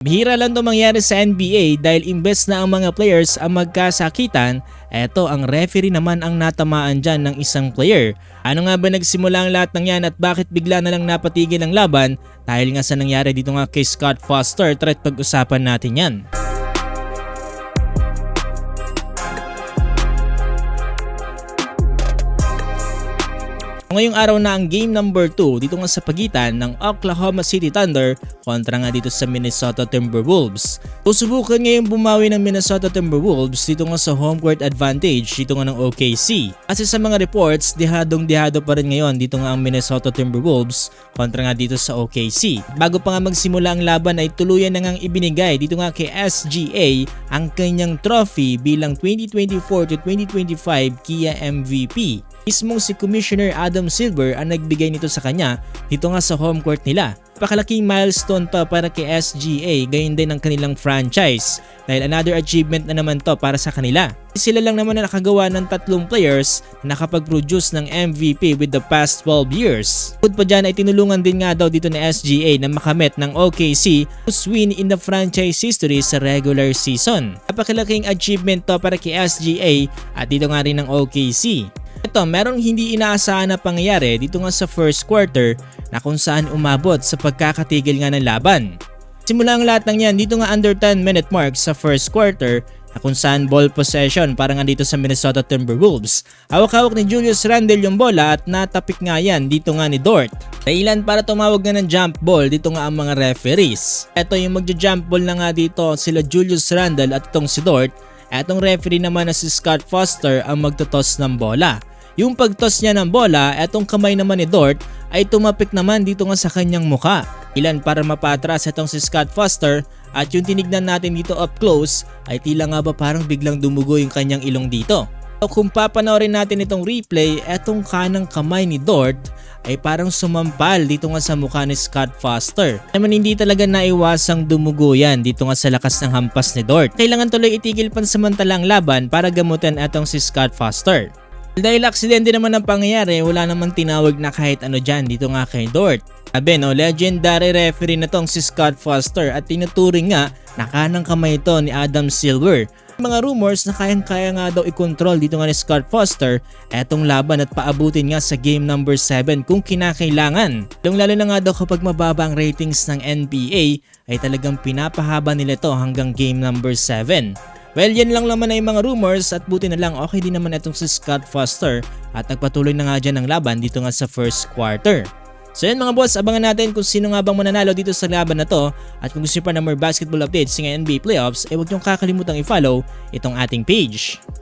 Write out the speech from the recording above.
Bihira lang ito mangyari sa NBA dahil imbes na ang mga players ang magkasakitan, eto ang referee naman ang natamaan dyan ng isang player. Ano nga ba nagsimula ang lahat ng yan at bakit bigla na lang napatigil ang laban? Dahil nga sa nangyari dito nga kay Scott Foster, tara't pag-usapan natin yan. Ngayong araw na ang game number 2 dito nga sa pagitan ng Oklahoma City Thunder kontra nga dito sa Minnesota Timberwolves. Susubukan ngayon bumawi ng Minnesota Timberwolves dito nga sa home court advantage dito nga ng OKC. Kasi sa mga reports, dihadong-dihado pa rin ngayon dito nga ang Minnesota Timberwolves kontra nga dito sa OKC. Bago pa nga magsimula ang laban ay tuluyan na ngang ibinigay dito nga kay SGA ang kanyang trophy bilang 2024 to 2025 Kia MVP. Mismong si Commissioner Adam Silver ang nagbigay nito sa kanya dito nga sa home court nila. Pakalaking milestone to para kay SGA, gayon din ang kanilang franchise dahil another achievement na naman to para sa kanila. Sila lang naman na nakagawa ng 3 players na nakapag-produce ng MVP with the past 12 years. Bukod pa dyan ay tinulungan din nga daw dito ni SGA na makamit ng OKC whose win in the franchise history sa regular season. Napakalaking achievement to para kay SGA at dito nga rin ng OKC. Ito, merong hindi inaasahan na pangyayari dito nga sa first quarter na kung saan umabot sa pagkakatigil nga ng laban. Simula ang lahat ng yan dito nga under 10-minute mark sa first quarter na kung saan ball possession para nga dito sa Minnesota Timberwolves. Hawak-hawak ni Julius Randle yung bola at natapik nga yan dito nga ni Dort. Dahilan para tumawag nga ng jump ball dito nga ang mga referees. Ito yung magja-jump ball na nga dito sila Julius Randle at itong si Dort. Etong referee naman na si Scott Foster ang magtotoss ng bola. Yung pagtoss niya ng bola, etong kamay naman ni Dort ay tumapik naman dito nga sa kanyang muka. Ilan para mapatras etong si Scott Foster at yung tinignan natin dito up close ay tila nga ba parang biglang dumugo yung kanyang ilong dito. So, kung papanoorin natin itong replay, etong kanang kamay ni Dort ay parang sumampal dito nga sa mukha ni Scott Foster. Naman hindi talaga naiwasang dumugo yan dito nga sa lakas ng hampas ni Dort. Kailangan tuloy itigil pansamantalang laban para gamutin etong si Scott Foster. Dahil aksidente naman ang pangyayari, wala namang tinawag na kahit ano dyan dito nga kay Dort. Sabi no, legendary referee na tong si Scott Foster at tinuturing nga na kanang kamay ito ni Adam Silver. Mga rumors na kayang-kaya nga daw i-control dito nga ni Scott Foster etong laban at paabutin nga sa game number 7 kung kinakailangan. Lalo na nga daw kapag mababa ang ratings ng NBA ay talagang pinapahaba nila ito hanggang game number 7. Well, yan lang naman ay mga rumors at buti na lang okay din naman itong si Scott Foster at nagpatuloy na nga dyan ang laban dito nga sa first quarter. So yan mga boss, abangan natin kung sino nga bang mananalo dito sa laban na to at kung gusto nyo pa ng more basketball updates sa NBA playoffs, huwag nyong kakalimutang i-follow itong ating page.